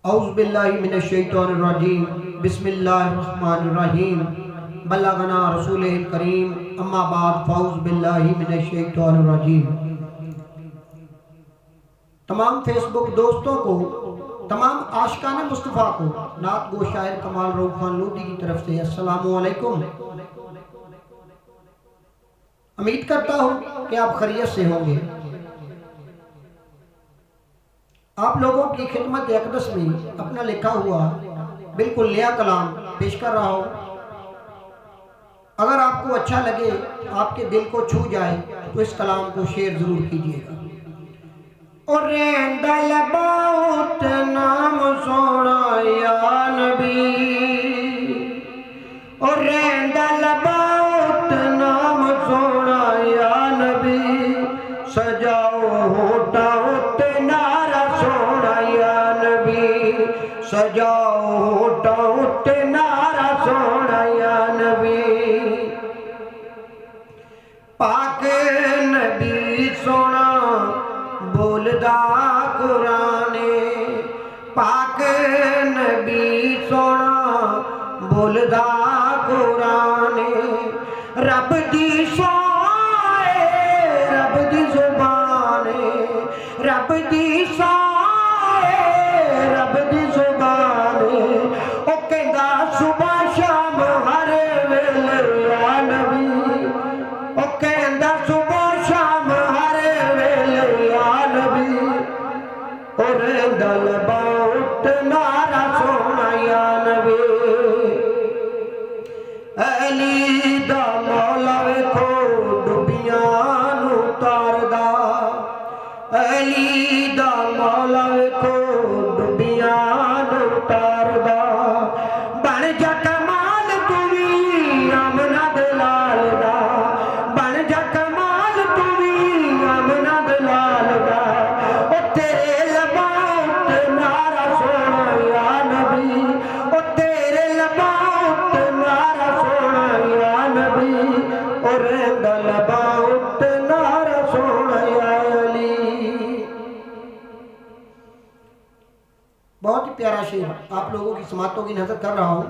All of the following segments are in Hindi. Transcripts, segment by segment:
औज़ुबिल्लाहि मिनश्शैतानिर्रजीम बिस्मिल्लाहिर्रहमानिर्रहीम बल्लगना रसूलुल करीम अम्मा बाद फ़ौज़ुबिल्लाहि मिनश्शैतानिर्रजीम। तमाम फेसबुक दोस्तों को, तमाम आशिकाने मुस्तफ़ा को नात गो शायर कमाल रऊफ़ खान लोधी की तरफ से अस्सलामु अलैकुम। उम्मीद करता हूँ कि आप खैरियत से होंगे। आप लोगों की खिदमत अक़दस में अपना लिखा हुआ बिल्कुल नया कलाम पेश कर रहा हूँ। अगर आपको अच्छा लगे, आपके दिल को छू जाए तो इस कलाम को शेयर जरूर कीजिएगा। और दल बहुत नाम सोना या नबी, और दल बहुत नाम सोना या नबी, सजाओ होटा होते नारा सोना या नबी, सजाओ होटा होते नारा सोना या नबी। पाक नबी सोना बोलदा कुराने, पाक नबी सोना बोलदा कुराने, रब दी शाए रब दी जुबाने, रब दी शाए रब दी जुबाने, ओ कहंदा सुबह शाम हर वेले या नबी, ओ कहंदा सुबह शाम हर वेले या नबी, और दल बहुत नारा सोना या नबी। अली दा मौला वेखो डुबियां नू तारदा, अली दा मौला वेखो डुबियां नू तारदा, बन जा कमाल तू भी आमना दे लाल दा, बन जा कमाल तू भी आमना दे लाल दा, ओ तेरे लबात नारा सोना या नबी, ओ तेरे लबात नारा सोना या नबी, और दल बहुत नारा सोना या अली। बहुत ही प्यारा शेर आप लोगों की समातों की नजर कर रहा हूं।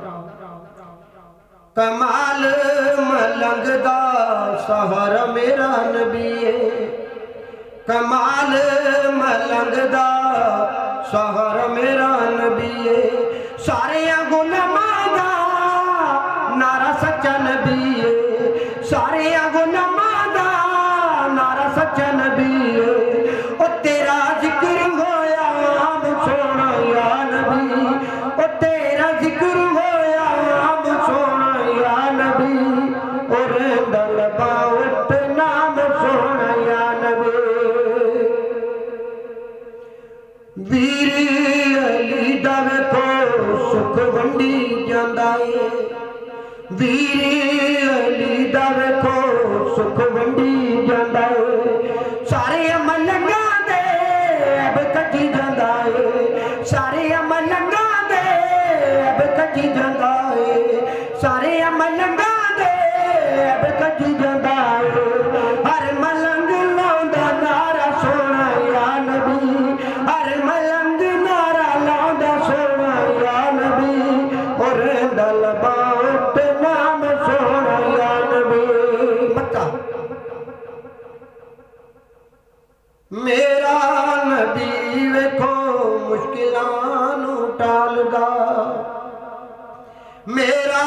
कमाल मलंग दा सहारा मेरा नबी है, कमाल मलंग दा सहारा मेरा नबी है, सारे गुलामां दा नारा सच्चा नबी है, सारे गुलामां दा नारा सच्चा नबी है, ओ तेरा जिक्र होया आम सोना या नबी, ओ तेरा जिक्र होया आम सोना या नबी, और दल बहुत नाम सोना या नबी। वीर अली दा वेखो सुख वंडी जांदा है, वीर अली दा वेखो सुख वंडी जांदा है, सारे मलंगा दे अब कटी जांदा है, सारे मलंगा दे अब कटी जांदा है, सारे मलंगा दे अब कटी जांदा है, हर मलंग लाउंदा नारा सोना या नबी, हर मलंग नारा लाउंदा सोना या नबी, और दल बहुत नाम सोना या नबी। मक्का मेरा नबी वेखो मुश्किलां नू टालदा, मेरा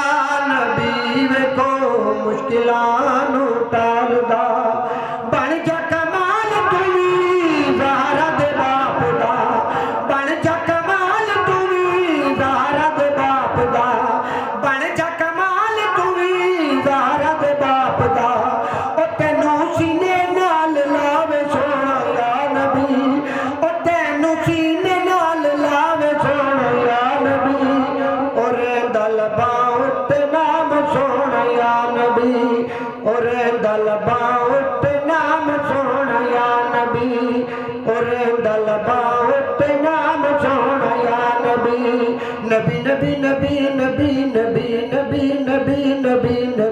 नबी वेखो मुश्किलां नू टालदा, बन जा कमाल तू भी ज़हरा दे बाप दा, बन जा कमाल तू भी ज़हरा दे बाप दा, बन जा कमाल तू भी ज़हरा दे बाप दा, ओ तैनू सीने नाल लावे सोना या नबी, ओ तैनू सीने नाल लावे सोना या नबी, और दल बहुत नाम सोना या नबी, और दल बहुत नाम सोना या नबी, और दल बहुत नाम सोना या नबी। नबी नबी नबी नबी नबी नबी नबी नबी नबी।